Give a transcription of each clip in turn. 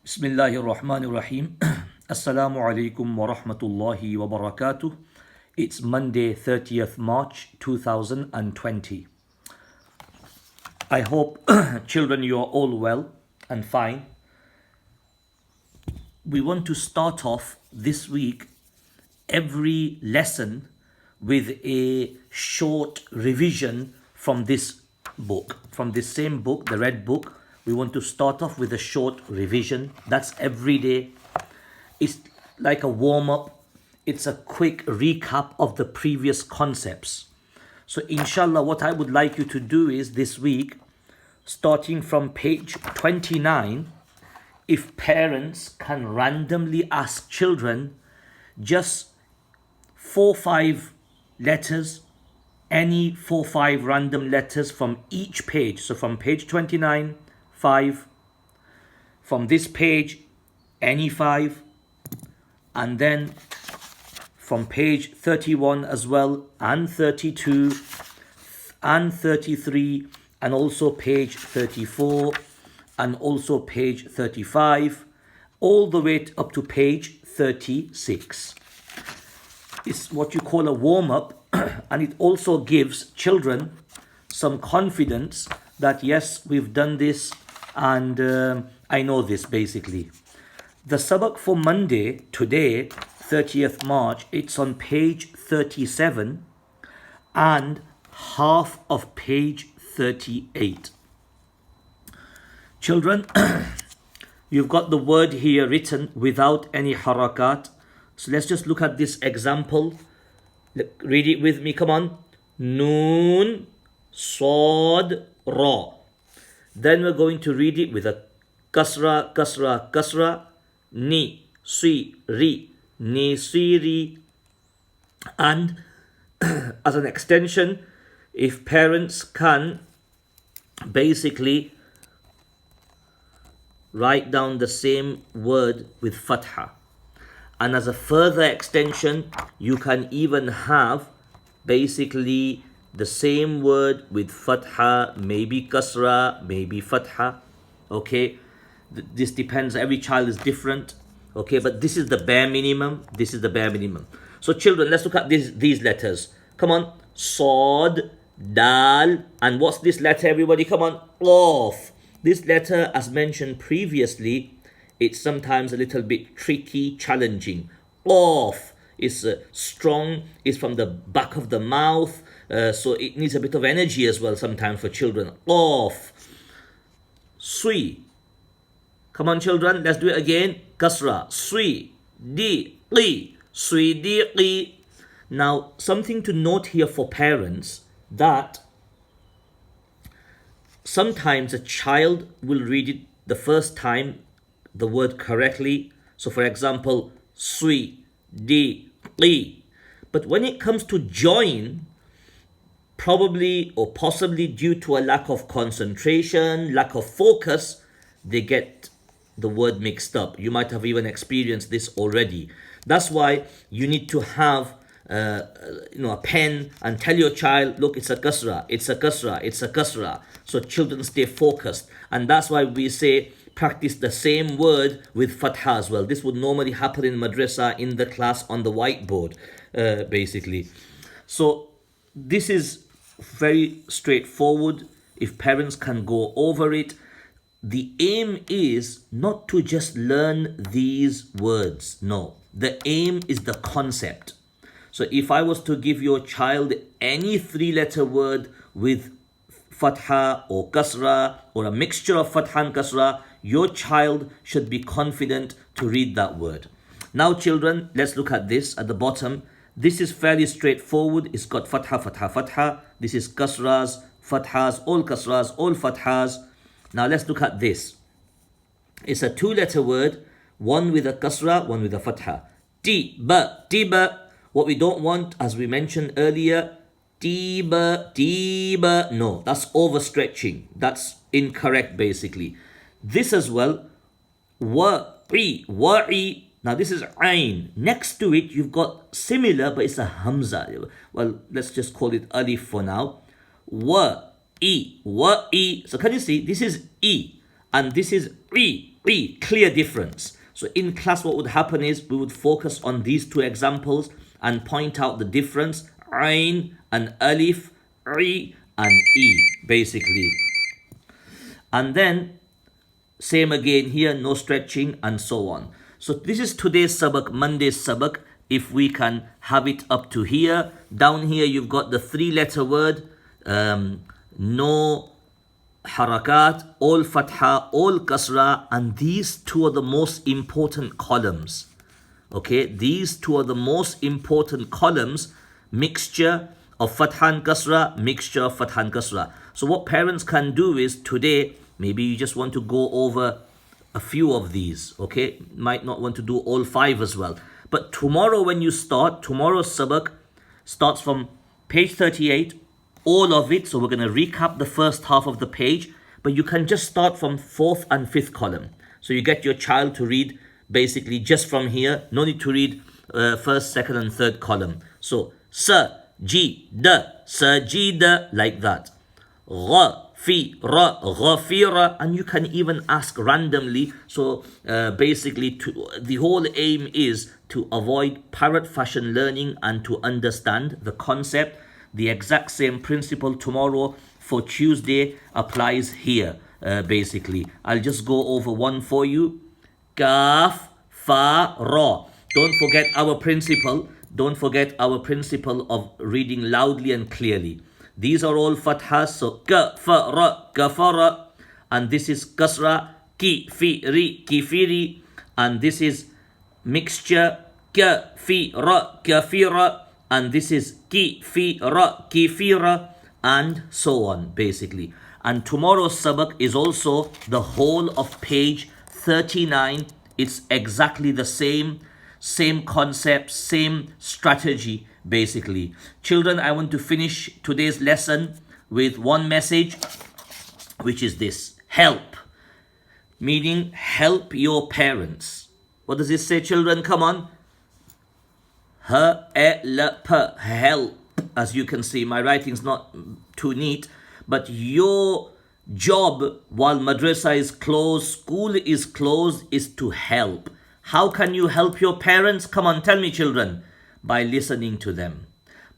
Bismillahir Rahmanir Rahim. Assalamu alaikum wa rahmatullahi wa barakatuh. It's Monday, 30th March 2020. I hope, children, you are all well and fine. We want to start off this week every lesson with a short revision from this book, from this same book, the red book. We want to start off with a short revision. That's every day. It's like a warm-up. It's a quick recap of the previous concepts. So inshallah, what I would like you to do is this week, starting from page 29, if parents can randomly ask children just 4-5 letters, any 4-5 random letters from each page. So from page 29, 5, from this page, any 5, and then from page 31 as well, and 32, and 33, and also page 34, and also page 35, all the way up to page 36. It's what you call a warm-up, and it also gives children some confidence that yes, we've done this, and I know this basically. The Sabaq for Monday, today, 30th March, it's on page 37 and half of page 38. Children, you've got the word here written without any harakat. So let's just look at this example. Read it with me, come on. Noon, Sod, Ra. Then we're going to read it with a kasra, kasra, kasra, ni, si, ri, ni, si, ri. And as an extension, if parents can basically write down the same word with fatha. And as a further extension, you can even have basically the same word with fatha, maybe kasra, maybe fatha. Okay, this depends. Every child is different. Okay, but this is the bare minimum. This is the bare minimum. So children, let's look at these letters. Come on, Sod, Dal, and what's this letter, everybody? Come on, Qaf. This letter, as mentioned previously, it's sometimes a little bit tricky, challenging. Qaf is strong, is from the back of the mouth, so it needs a bit of energy as well sometimes for children. Qaf. Sui. Come on, children, let's do it again. Kasra. Sui. Di. Qi. Sui. Di. Qi. Now, something to note here for parents, that sometimes a child will read it the first time, the word correctly. So for example, sui, di, qi. But when it comes to join, probably or possibly due to a lack of concentration, lack of focus, they get the word mixed up. You might have even experienced this already. That's why you need to have a pen and tell your child, look, it's a kasra, it's a kasra, it's a kasra. So children stay focused. And that's why we say practice the same word with fatha as well. This would normally happen in madrasa, in the class, on the whiteboard, basically. So this is very straightforward. If parents can go over it, the aim is not to just learn these words. No, the aim is the concept. So if I was to give your child any 3-letter word with fatha or kasra or a mixture of fatha and kasra, your child should be confident to read that word. Now children, let's look at this at the bottom. This is fairly straightforward. It's got fatha, fatha, fatha. This is kasras, fathas, all fathas. Now let's look at this. It's a 2-letter word, one with a kasra, one with a fatha. Tiba, tiba. What we don't want, as we mentioned earlier, tiba, tiba. No, that's overstretching. That's incorrect basically. This as well, wa'i, wa'i. Now this is ain. Next to it, you've got similar, but it's a hamza. Well, let's just call it alif for now. Wa'i, wa'i. So can you see, this is e, and this is i. E, clear difference. So in class what would happen is we would focus on these two examples and point out the difference. Ain and alif, I and E, basically. And then same again here, no stretching and so on. So this is today's sabak, Monday's sabak. If we can have it up to here. Down here you've got the 3-letter word, no harakat, all fatha, all kasrah, and these two are the most important columns. Okay, these two are the most important columns, mixture of Fatha and Kasrah, mixture of Fatha and Kasrah. So what parents can do is today, maybe you just want to go over a few of these, okay? Might not want to do all 5 as well. But tomorrow when you start, tomorrow's sabak starts from page 38, all of it. So we're going to recap the first half of the page, but you can just start from 4th and 5th column. So you get your child to read basically just from here. No need to read 1st, 2nd and 3rd column. So sajida, like that. Ghafira, and you can even ask randomly. So basically the whole aim is to avoid parrot fashion learning and to understand the concept. The exact same principle tomorrow for Tuesday applies here. Basically, I'll just go over one for you. Kaf, fa, ra. Don't forget our principle. Don't forget our principle of reading loudly and clearly. These are all fathas. So ka, fa, ra, kafara. And this is kasra, ki, fi, ri, kifiri. And this is mixture, ka, fi, ra, kafira. And this is ki, fi, ra, kifira. And so on, basically. And tomorrow's sabak is also the whole of page 39. It's exactly the same concept, same strategy, basically. Children, I want to finish today's lesson with one message, which is this: help. Meaning, help your parents. What does it say, children? Come on. Help. As you can see, my writing's not too neat, but your job while madrasa is closed, school is closed, is to help. How can you help your parents? Come on, tell me, children. By listening to them,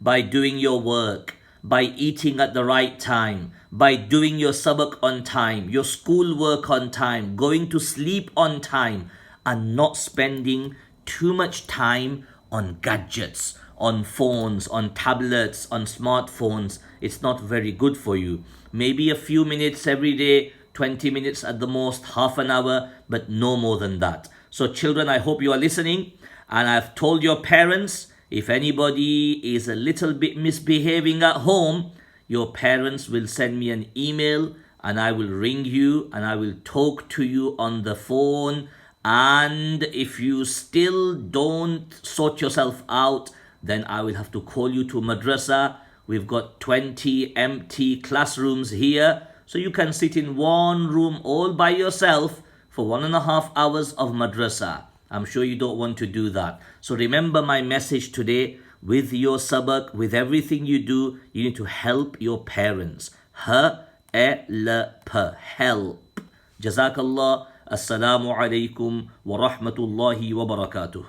by doing your work, by eating at the right time, by doing your sabak on time, your school work on time, going to sleep on time, and not spending too much time on gadgets, on phones, on tablets, on smartphones. It's not very good for you. Maybe a few minutes every day, 20 minutes at the most, half an hour, but no more than that. So children, I hope you are listening. And I've told your parents, if anybody is a little bit misbehaving at home, your parents will send me an email and I will ring you and I will talk to you on the phone. And if you still don't sort yourself out, then I will have to call you to madrasa. We've got 20 empty classrooms here. So you can sit in one room all by yourself for 1.5 hours of madrasa. I'm sure you don't want to do that. So remember my message today: with your sabak, with everything you do, you need to help your parents. Help. Jazakallah. Assalamu alaikum wa rahmatullahi wa barakatuh.